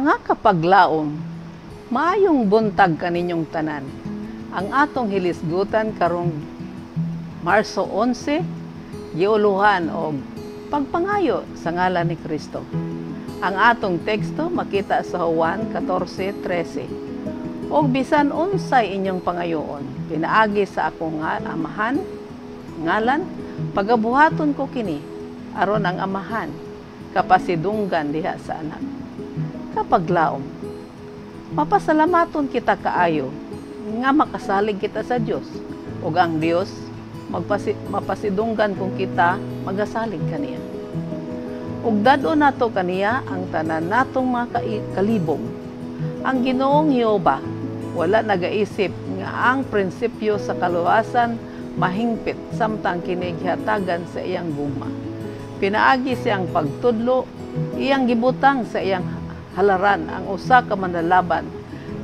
Mga kapaglaom, maayong buntag kaninyong tanan. Ang atong hilisgutan karong Marso 11, giuluhan og pagpangayo sa ngalan ni Kristo. Ang atong teksto makita sa Juan 14:13. Og bisan unsay inyong pangayoon, pinaagi sa akong amahan, ngalan, pagabuhaton ko kini, aron ang amahan, kapasidunggan diha sa anak. Kapaglaom, mapasalamaton kita kaayo, nga makasalig kita sa Dios, ug ang Dios mapasidunggan kung kita magasalig kaniya. Ug dad-o nato kaniya ang tanan natong mga kalibog. Ang Ginoong Jehova wala nagaisip nga ang prinsipyo sa kaluwasan mahingpit samtang kini gihatagan sa iyang gugma. Pinaagi siyang pagtudlo, iyang gibutang sa iyang halaran ang usa ka manlalaban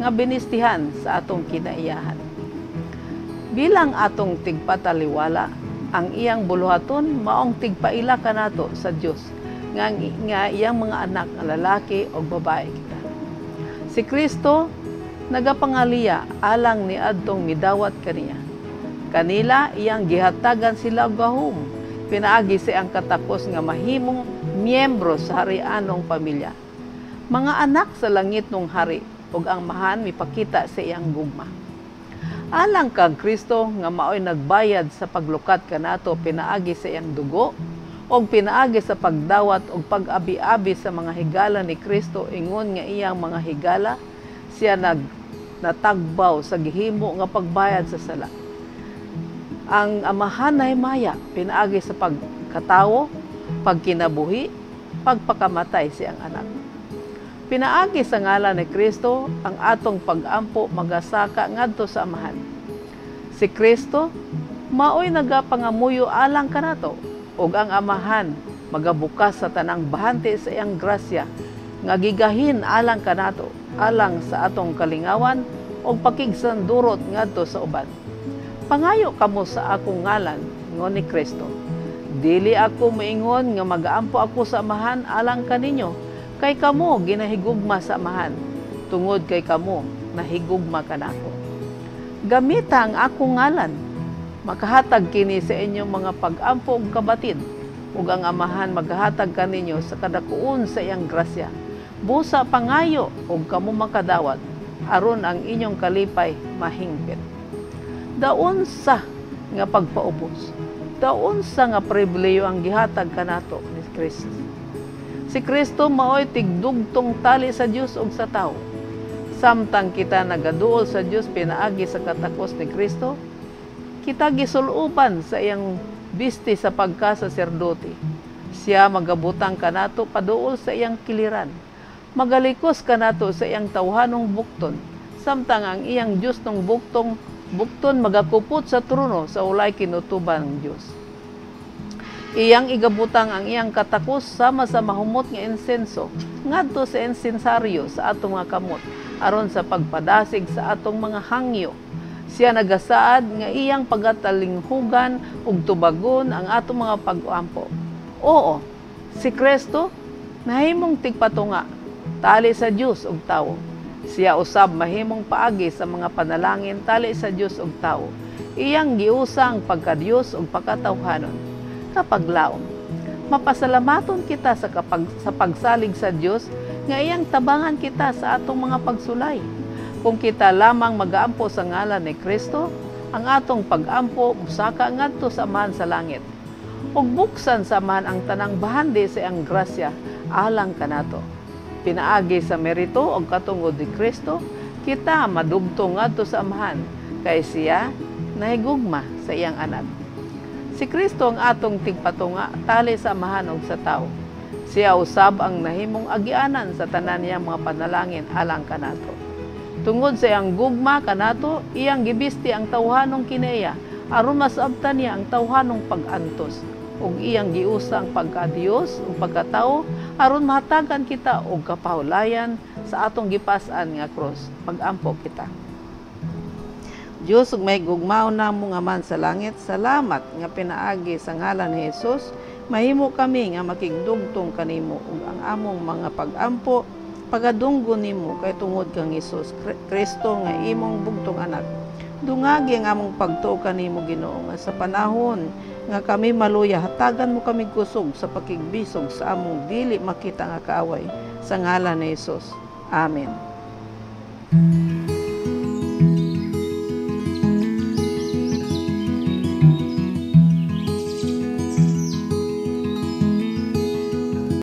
nga binistihan sa atong kinaiyahan. Bilang atong tigpataliwala, ang iyang buluhaton maong tigpaila kanato sa Dios nga iyang mga anak nga lalaki o babae kita. Si Kristo nagapangaliya alang ni adtong midawat kaniya. Kanila iyang gihatagan sila gahom. Pinaagi siyang katapos nga mahimong miyembro sa harianong pamilya. Mga anak sa langit nung hari ug ang mahan mipakita sa iyang gugma. Alang kag Kristo nga maoy nagbayad sa paglukat kanato pinaagi sa iyang dugo ug pinaagi sa pagdawat ug pag-abi-abi sa mga higala ni Kristo ingon nga iyang mga higala siya natagbaw sa gihimo nga pagbayad sa sala. Ang amahan ay maya pinaagi sa pagkatawo, pagkinabuhi, pagpakamatay siyang anak. Pinaagi sa ngalan ni Kristo ang atong pag-ampo magasaka ngadto sa amahan. Si Kristo maoy nagapangamuyo alang kanato ug ang amahan magabukas sa tanang bahante sa iyang grasya nga gigahin alang kanato alang sa atong kalingawan ug pakigsandurot ngadto sa uban. Pangayo kamo sa akong ngalan ngon ni Kristo. Dili ako moingon nga magaampo ako sa amahan alang kaninyo. Kay kamo ginahigugma sa amahan, tungod kay kamo nahigugma kanako. Gamita ang akong ngalan, makahatag kini sa inyong mga pag-ampo ug kabatid, ug ang amahan maghatag kaninyo sa kadakuon sa iyang grasya. Busa pangayo ug kamo makadawat, aron ang inyong kalipay mahingpit. Daon sa nga pagpaubos, daon sa nga pribileyo ang gihatag kanato ni Kristo. Si Kristo maoy tigdugtong tali sa Dios ug sa tao. Samtang kita nagaduol sa Dios pinaagi sa katakos ni Kristo, kita gisulupan sa iyang bisti sa pagkasaserdote. Siya magabutang kanato paduol sa iyang kiliran. Magalikos kanato sa iyang tawhanong bukton, samtang ang iyang Dios ng bukton magakupot sa trono sa ulay kinutuban ng Dios. Iyang igabutang ang iyang katakos sama sa mahumot nga insenso ngadto sa insensaryo sa atong mga kamot aron sa pagpadasig sa atong mga hangyo. Siya nagasaad nga iyang pagatalinghugan ug tubagon ang atong mga pag-ampo. Oo, si Kristo nahimong tigpatunga tali sa Dios ug tawo. Siya usab mahimong paagi sa mga panalangin tali sa Dios ug tawo. Iyang giusang pagka-Dios ug pagkatawhanon. Kapaglaom, mapasalamaton kita sa pagsalig sa Dios nga iyang tabangan kita sa atong mga pagsulay. Kung kita lamang mag-aampo sa ngalan ni Kristo, ang atong pag-ampo musaka ngadto sa amahan sa langit. Ug buksan sa amahan ang tanang bahandi sa iyang grasya alang kanato. Pinaagi sa merito ug katungod ni Kristo, kita madugtong ngadto sa amahan kay siya nahigugma sa iyang anak. Si Kristo ang atong tigpatunga tali sa amahan ug sa tao. Siya usab ang nahimong agianan sa tanan niyang mga panalangin alang kanato. Tungod sa iyang gugma kanato, iyang gibisti ang tawhanong kinaiya aron masabtan niya ang tawhanong pag-antos ug iyang giusang pagka-Dios ug pagkatao aron mahatagan kita og kapahulayan sa atong gipas-an nga krus. Pag-ampo kita. Diyos ug may gugmaon namo nga man sa langit, salamat nga pinaagi sa ngalan ni Jesus, mahimo kami nga makigdugtong kanimo ug ang among mga pag-ampo pagadunggo nimo kay tungod kang Hesus Kristo nga imong bugtong anak. Dungagi ang among pagtuo kanimo Ginoo nga sa panahon nga kami maluya hatagan mo kami kusog sa pakigbisog sa among dili makita nga kaaway sa ngalan ni Hesus. Amen.